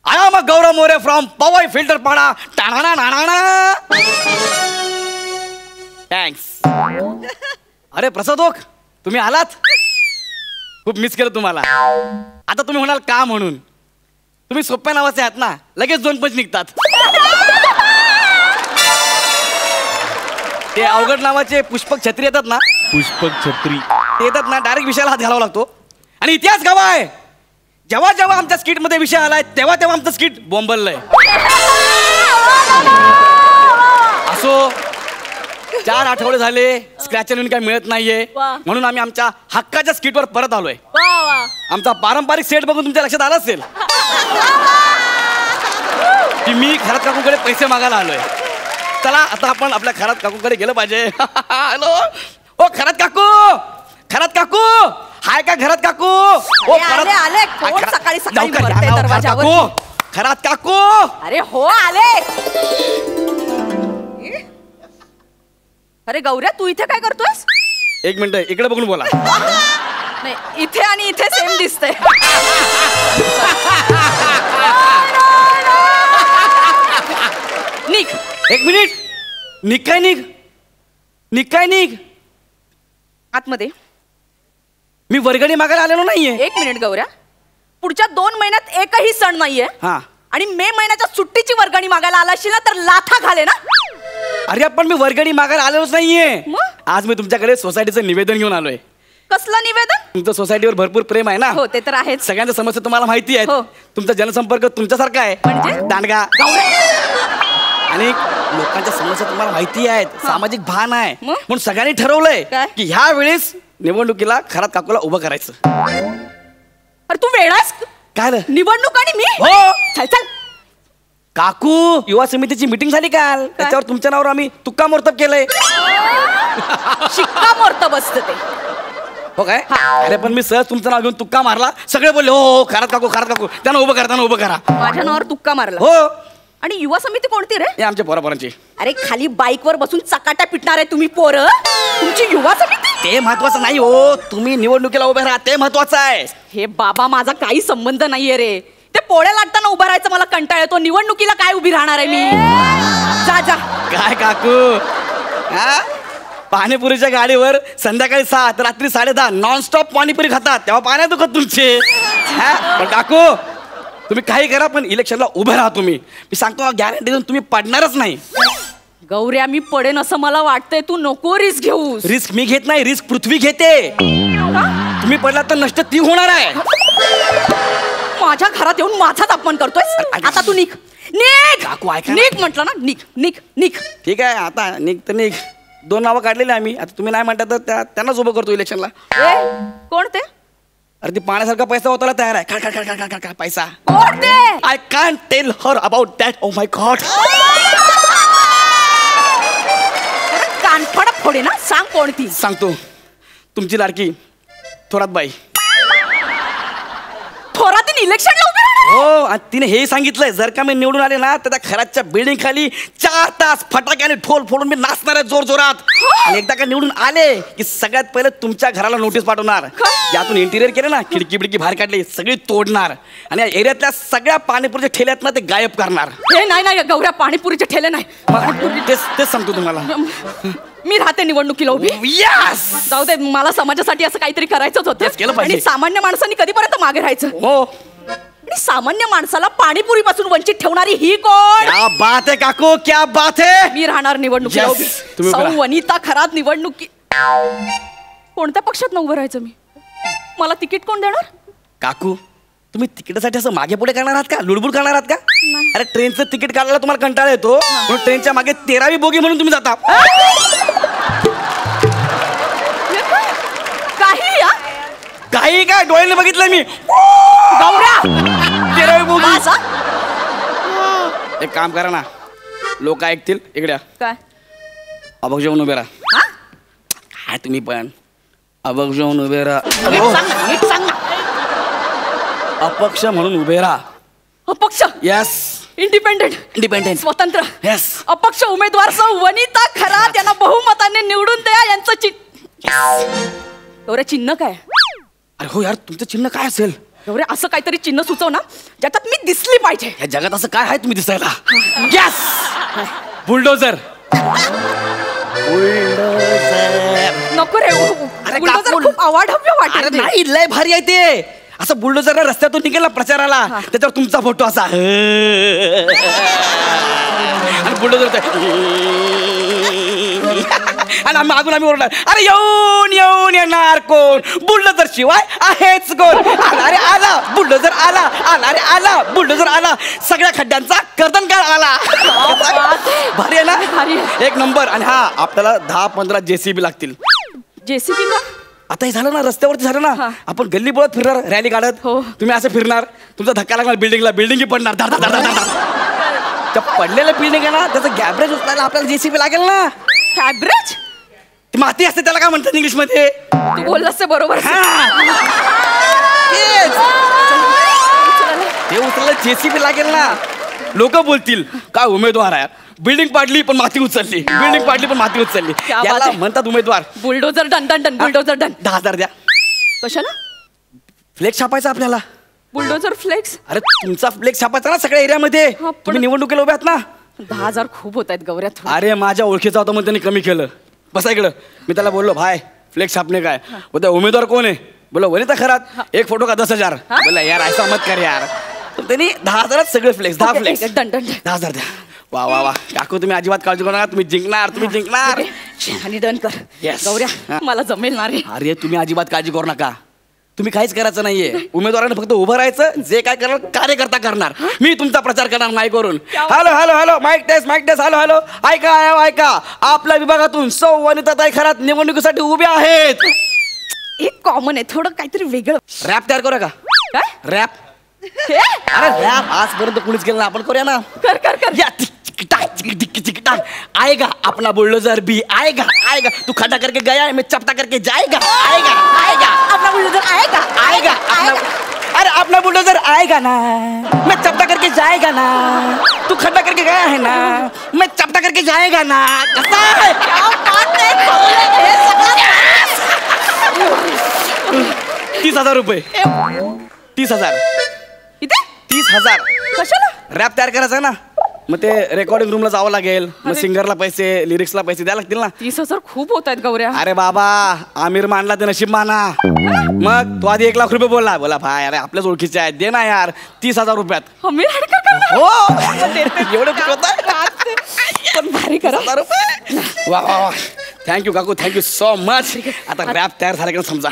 I am Gaurav More from Powai Filter Pada. टाणा नाणा. Thanks. अरे प्रसाद ओक, तुम्ही आलात. खूप मिस केलं तुम्हाला. आता तुम्ही म्हणाल का म्हणून. तुम्ही सोप्या नावाचे आहात ना, लगेच 2 पंच निघतात. ते अवघड नावाचे पुष्पक छत्री येतात ना, पुष्पक छत्री ते येतात ना, डायरेक्ट विषयाला हात घालावा लागतो. आणि इतिहास गावा आहे. जेव्हा जेव्हा आमच्या स्किट मध्ये विषय आलाय तेव्हा तेव्हा आमचं स्किट बोंबललंय. असो, 4 आठवडे झाले स्क्रॅच आणि काय मिळत नाहीये, म्हणून आम्ही आमच्या हक्काच्या स्किटवर परत आलोय. आमचा पारंपरिक सेट बघून तुमच्या लक्षात आलं असेल की मी खरात काकूकडे पैसे मागायला आलोय. चला आता आपण आपल्या खरात काकूकडे गेलं पाहिजे. हॅलो, ओ खरात काकू. खरात काकू हाय का? घरात काकू. ओ आले आले. कोण सकाळी सकाळी भरते दरवाजावर? खरात काकू. अरे हो आले. अरे गौऱ्या, तू इथे काय करतोयस? 1 मिनिट इकडे बघून बोला. नाही, इथे आणि इथे सेम दिसतंय. निघ. 1 मिनिट. निघ काय निघ? निघ काय निघ? आतमध्ये. मी वर्गणी मागायला आलेलो नाहीये. 1 मिनिट गौऱ्या, पुढच्या 2 महिन्यात एकही सण नाहीये. हा. आणि मे महिन्याच्या सुट्टीची वर्गणी मागायला आला असशील ना तर लाथा घाले ना. अरे पण मी वर्गणी मागायला आलेलोच नाहीये. मग? आज मी तुमच्याकडे सोसायटीचं निवेदन घेऊन आलोय. कसलं निवेदन? तुमचं सोसायटीवर भरपूर प्रेम आहे ना. हो ते तर आहेच. सगळ्यांच्या समस्या तुम्हाला माहिती आहेत. हो. तुमचा जनसंपर्क तुमच्यासारखा आहे. म्हणजे? दांडगा. आणि लोकांच्या समस्या तुम्हाला माहिती आहेत. सामाजिक भान आहे. म्हणून सगळ्यांनी ठरवलंय काय? की ह्या वेळेस निवडणुकीला खरात काकूला उभं करायचं. अरे तू वेळास काय रे? निवडणूक आणि मी. हो. चल चल. काकू, युवा समितीची मीटिंग झाली काल. त्याच्यावर तुमच्या नावावर आम्ही तुक्का मोर्तब केलंय. शिक्कामोर्तब असतं ते. हो काय? अरे पण मी सहज तुमचं नाव घेऊन तुक्का मारला. सगळे बोलले हो हो खरात काकू खरात काकू. त्यांना उभं करा, त्यांना उभं करा. माझ्या नावावर तुक्का मारला. हो. आणि युवा समिती कोणती रे? हे आमच्या पोरापोरांची. अरे खाली बाईक वर बसून चकाट्या पिटणार आहे तुम्ही पोरं. तुमची युवा समिती. ते महत्वाचं नाही हो. तुम्ही निवडणुकीला उभे राहा ते महत्वाचं आहे. हे बाबा, माझा काही संबंध नाहीये रे. ते पोळ्या लाटताना उभं राहायचं मला कंटाळ येतो. निवडणुकीला काय उभी राहणार आहे मी. जा जा. काय काकू, हा? पाणीपुरीच्या गाडीवर संध्याकाळी 7 रात्री 10:30 नॉनस्टॉप पाणीपुरी खातात तेव्हा पाण्या दुखत तुमचे. पण काकू तुम्ही काही करा पण इलेक्शनला उभे राहा तुम्ही. मी सांगतो ना, गॅरंटी देऊन तुम्ही पडणारच नाही. गौऱ्या, मी पडेन असं मला वाटतंय. तू नको रिस्क घेऊ. रिस्क मी घेत नाही, रिस्क पृथ्वी घेते. तुम्ही पडला तर नष्ट ती होणार आहे. माझ्या घरात येऊन माझाच अपमान करतोय. आता तू निघ. निघ काकू ऐका. निघ म्हटलं ना. निघ निघ निघ. ठीक आहे आता निघ तर निघ. 2 नावं काढलेली आम्ही. आता तुम्ही नाही म्हणता तर त्यांनाच उभं करतो इलेक्शनला. कोण ते? अरे ती पाण्यासारखा पैसा होताला तयार आहे. काय काय काय काय काय पैसा. कोण ते? I can't tell her about that. Oh my god. कानफड फोडे ना. सांग कोणती. सांगतो. तुमची लाडकी थोरात बाई. थोरात इलेक्शनला उभी राहणार? हो. आणि तिने हे सांगितलंय जर का मी निवडून आले ना तर त्या घराच्या बिल्डिंग खाली 4 तास फटाक्याने ढोल फोडून मी नाचणार आहे जोर जोरात. आणि एकदा का निवडून आले की सगळ्यात पहिले तुमच्या घराला नोटीस पाठवणार. यातून इंटिरियर केलं ना, खिडकी बिडकी बाहेर काढली सगळी तोडणार. आणि या एरियातल्या सगळ्या पाणीपुरीच्या ठेल्यात ना ते गायब करणार. हे नाही नाही गौऱ्या, पाणीपुरीचे ठेले नाही. तेच सांगतो तुम्हाला. मी राहते निवडणुकीला उभी. यस. जाऊ दे, मला समाजासाठी असं काहीतरी करायचंच होतं. केलं पाहिजे. आणि सामान्य माणसांनी कधीपर्यंत मागे राहायचं. हो. आणि सामान्य माणसाला पाणीपुरी पासून वंचित ठेवणारी ही कोण? क्या बात आहे काकू, क्या बात आहे. मी राहणार निवडणुकीला Yes. उभी. तुम्ही सौ उभं राहा. वनिता खरात निवडणुकी. कोणत्या पक्षात उभं राहायचं मी? मला तिकीट कोण देणार? काकू तुम्ही तिकिटासाठी असं मागे पुढे करणार आहात का? लुडबुड करणार आहात का? अरे ट्रेनचं तिकीट काढायला तुम्हाला कंटाळा येतो म्हणून ट्रेनच्या मागे 13वी बोगी म्हणून तुम्ही जाता. काही या काही काय डोळ्याने बघितलं मी. गौऱ्या 13वी बोगी. माझा? एक काम करा ना, लोक ऐकतील. इकडे काय अभग जेवण उभे राहा. हा? काय तुम्ही पण अभग जेवण उभे राहा. नीट सांग ना, नीट सांग ना. अपक्ष म्हणून उभे राहा. अपक्ष. यस. इंडिपेंडेंट स्वतंत्र. यस. अपक्ष उमेदवार सौ वनिता खरात यांना बहुमताने निवडून द्या. यांचं चिन्ह. गौऱ्या चिन्ह काय? अरे हो यार, तुमचं चिन्ह काय असेल? गौऱ्या असं काहीतरी चिन्ह सुचव ना ज्याच्यात मी दिसली पाहिजे. या जगात असं काय आहे तुम्ही दिसायला? Yes, bulldozer. नको रे. अरे बुलडोझर काकू. खूप अवाढव्य अरे वाटत नाही. नाही, लय भारी आहे ते. असं बुलडोझर रस्त्यातून निघेल ना प्रचाराला, त्याच्यावर तुमचा फोटो असा आणि बुलडोझर आणि मागून आम्ही ओरडणार, अरे येऊन येऊन येणार कोण? बुलडोझर शिवाय आहेच कोण? अरे आला बुलडोझर, आला आला, अरे आला बुलडोझर, आला. सगळ्या खड्ड्यांचा कर्तनकार आला. भारी आहे ना? भारी आहे. एक नंबर. आणि हा, आपल्याला 10-15 JCB लागतील. JCB का? आता हे झालं ना, रस्त्यावरती झालं ना, हा. आपण गल्ली बोलत फिरणार, रॅली काढत. हो. तुम्ही असं फिरणार, तुमचा धक्का लागणार बिल्डिंगला, बिल्डिंग पडणार. धाड धाड धाड धाड धाड. त्या पडलेलं बिल्डिंग आहे ना, त्याचं गॅबरेज उचलायला आपल्याला JCB लागेल ना. फॅब्रिज? ती माती असते, त्याला काय म्हणतात इंग्लिश मध्ये? तू बोललास ते बरोबर. ते उचलायला JCB लागेल ना. लोक बोलतील काय उमेदवार आहे, बिल्डिंग पाडली पण माती उचलली, बिल्डिंग पाडली पण माती उचलली. क्या बात याला आहे. म्हणतात उमेदवार. Bulldozer done done done. Bulldozer done. 10,000 द्या. कशाला? फ्लेक्स छापायचा आपल्याला. Bulldozer flex? अरे तुमचा फ्लेक्स छापायचा ना सगळ्या एरियामध्ये. हा, पण- तुम्ही निवडणुकीला उभे आहात ना. 10,000 खूप होत आहेत गौऱ्या. अरे माझ्या ओळखीचा होता म्हणून त्यांनी कमी केलं. बसा इकडं. मी त्याला बोललो, भाई फ्लेक्स छापने काय? बोलता उमेदवार कोण आहे? बोलो वनिता खरात. एक फोटो का 10,000. बोला यार ऐसा मत कर यार. तर त्यांनी 10,000 सगळे फ्लेक्स, 10 फ्लेक्स. Done done. 10,000 द्या. वा वा वा काकू, तुम्ही अजिबात काळजी करू नका. तुम्ही जिंकणार, तुम्ही जिंकणार. आणि डन कर. Yes. गौऱ्या हा. मला जमेल ना रे. अरे तुम्ही अजिबात काळजी करू नका. तुम्ही काहीच करायचं नाहीये. उमेदवाराने फक्त उभं राहायचं, जे काय करणार कार्यकर्ता करणार. मी तुमचा प्रचार करणार माईक वरून. Hello hello hello, mic test, mic test. Hello hello, ऐका ऐका, आपल्या विभागातून सौ वनिताताई खरात निवडणुकीसाठी उभ्या आहेत. एक कॉमन आहे, थोडं काहीतरी वेगळं. रॅप तयार करूया का? काय रॅप. हे? अरे रॅप आजपर्यंत कुणीच केलं ना, आपण करूया ना. कर कर कर. या टिक आएगा अपना बुलडोजर भी आएगा आएगा. तू खड्डा करके गया है, मैं चपटा करके जाएगा. आएगा आएगा अपना बुलडोझर आएगा आएगा अपना. अरे अपना बुलडोजर आएगा ना, मैं चपटा करके जाएगा ना. तू खड्डा करके गया है ना, मैं चपटा करके जाएगा ना. कसा है? क्या बात आहे, गौऱ्या, हे सगळं. 30,000 रुपये. 30,000. इथे 30,000. कशाला? रॅप तयार करायचा आहे ना, मग ते रेकॉर्डिंग रूमला जावं लागेल. मग सिंगरला पैसे, लिरिक्सला पैसे द्यायला लागतील ना. 30,000 खूप होत आहेत गौऱ्या. अरे बाबा, आमिर मानला ते नशीब माना. मग तो आधी 1,00,000 रुपये बोलला. बोला भाई अरे आपल्याच ओळखीचे आहेत, दे ना यार. 30,000 रुपयात. आमिर हडकर करणार? हो एवढं कुठं होतं? पण भारी करा. 30,000 रुपये. वा वा वा, थँक्यू काकू, थँक्यू सो मच. आता रॅप तयार झाला की समजा.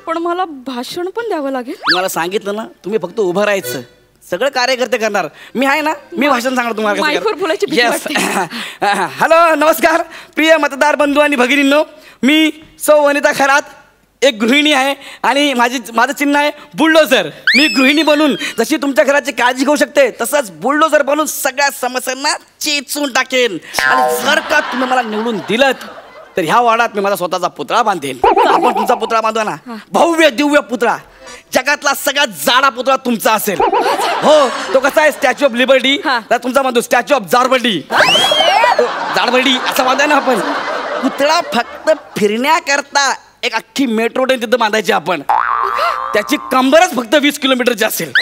पण मला भाषण पण द्यावं लागेल. तुम्हाला सांगितलं ना, तुम्ही फक्त उभं राहायचं, सगळं कार्यकर्ते करणार. मी आहे ना, मी भाषण सांगणार तुम्हाला. माईकवर बोलायची भीती येस. वाटते. हॅलो नमस्कार प्रिय मतदार बंधू आणि भगिनींनो, मी सौ वनिता खरात एक गृहिणी आहे आणि माझं चिन्ह आहे बुलडोझर. मी गृहिणी बनून जशी तुमच्या घराची काळजी घेऊ शकते, तसंच बुलडोझर बनून सगळ्या समस्यांना चेचून टाकेन. आणि जर का तुम्ही मला निवडून दिलं तर ह्या वाड्यात मी माझा स्वतःचा पुतळा बांधेन. आपण तुमचा पुतळा बांधू ना, भव्य दिव्य पुतळा. जगातला सगळ्यात जाडा पुतळा तुमचा असेल. हो, तो कसा आहे, स्टॅच्यू ऑफ लिबर्टी. तर तुमचा बांधू स्टॅच्यू ऑफ जारबर्डी. जारबर्डी असं बांधाय ना आपण. पुतळा फक्त फिरण्याकरता एक अख्खी मेट्रो ट्रेन तिथं बांधायची आपण. त्याची कंबरच फक्त 20 किलोमीटरची असेल.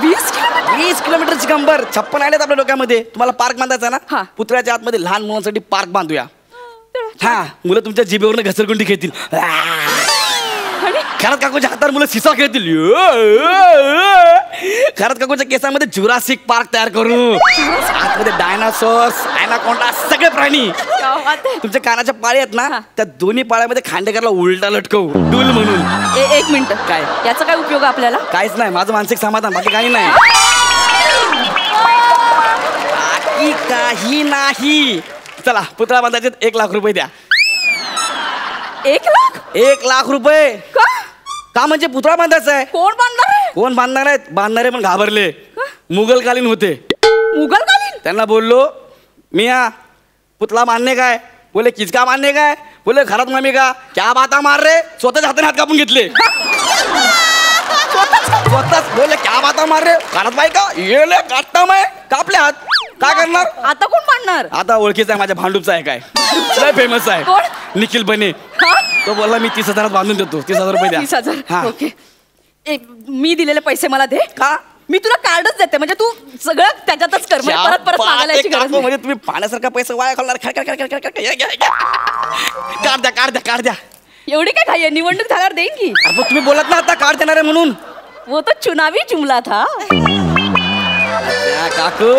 20 किलोमीटरची कंबर. 56 आलेत आपल्या डोक्यामध्ये. तुम्हाला पार्क बांधायचा ना, पुतळ्याच्या आतमध्ये लहान मुलांसाठी पार्क बांधूया. हा, मुलं तुमच्या जिभेवरनं घसरगुंडी खेळतील. खरंच काकूच्या हातावर मुलं सिसा खेळतील. खरंच काकूच्या केसामध्ये जुरासिक पार्क तयार करू. आतमध्ये डायनासोर्स, ॲनाकोंडा, सगळे प्राणी. तुमच्या कानाच्या पाळी आहेत ना, त्या दोन्ही पाळ्यामध्ये खांडेकरला उलटा लटकवू, डूल म्हणून. एक मिनिट, काय याचा काय उपयोग आहे आपल्याला? काहीच नाही, माझं मानसिक समाधान, बाकी काही नाही. बाकी काही नाही. चला पुतळा बांधायचे 1,00,000 रुपये द्या. 1,00,000? 1,00,000 रुपये का? म्हणजे पुतळा बांधायचा आहे. कोण बांधणार आहे? कोण बांधणार आहेत? बांधणारे पण घाबरले. मुघलकालीन होते. मुघलकालीन? त्यांना बोललो, मिया पुतळा मानणे काय? बोले किसका मानणे काय? बोले घरात मामी का? क्या बाता मार रे. स्वतःच्या हाताने हात कापून घेतले. स्वतःच बोले क्या बाता मार रे. घरात बाई का येले काटता मै कापले हात. काय करणार आता? कोण मांडणार? आता ओळखीचा आहे माझ्या भांडूपचा आहे, काय लय फेमस आहे. निखिल बने. तो बोलला मी 30,000 बांधून देतो. 30,000 रुपये द्या. 30,000. ओके. मी दिलेले पैसे मला दे. का? मी तुला कार्डच देते म्हणजे तू सगळं त्याच्यातच कर म्हणजे परत परत मागायला यायची गरज नाही. म्हणजे तुम्ही पाण्यासारखा पैसे वाया घालणार. कार्ड द्या. एवढी काय घाई आहे? निवडणूक झाल्यावर देईन की. अरे तुम्ही बोलत ना आता कार्ड देणार आहे म्हणून. वो तो चुनावी जुमला था. काकू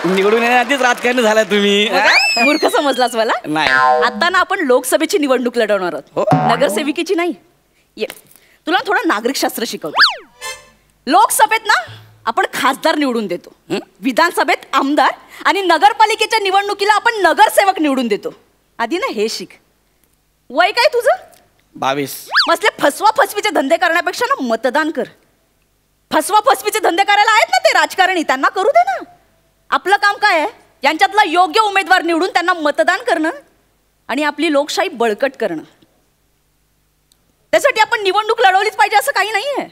निवडून येण्याआधीच राजकारणी झाला तुम्ही. मूर्ख समजलास मला? नाही. आता ना आपण लोकसभेची निवडणूक लढवणार हो. आहोत. नगरसेविकेची नाही. ये तुला थोडं नागरिकशास्त्र शिकवतो. लोकसभेत ना आपण खासदार निवडून देतो, विधानसभेत आमदार आणि नगरपालिकेच्या निवडणुकीला आपण नगरसेवक निवडून देतो. आधी ना हे शिक. वय काय तुझं? 22. मसले फसवा फसवीचे धंदे करण्यापेक्षा ना मतदान कर. फसवा फसवीचे धंदे करायला आहेत ना ते राजकारणी, त्यांना करू दे ना. आपलं काम काय आहे? यांच्यातला योग्य उमेदवार निवडून त्यांना मतदान करणं आणि आपली लोकशाही बळकट करणं. त्यासाठी आपण निवडणूक लढवलीच पाहिजे असं काही नाहीये.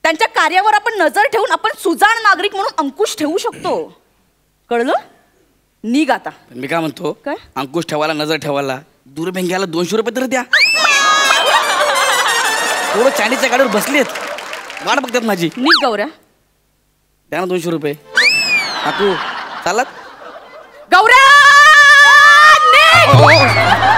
त्यांच्या कार्यावर आपण नजर ठेवून आपण सुजाण नागरिक म्हणून अंकुश ठेवू शकतो. कळलं? निघ आता. मी काय म्हणतो, काय? अंकुश ठेवायला, नजर ठेवायला दूरभंग्याला 200 रुपये तर द्या. पोरं चांदीच्या गाडीवर बसलेत, वाट बघतात माझी. निघ गौऱ्या. द्या ना 200 रुपये. काकू चालत. गौऱ्या निघ!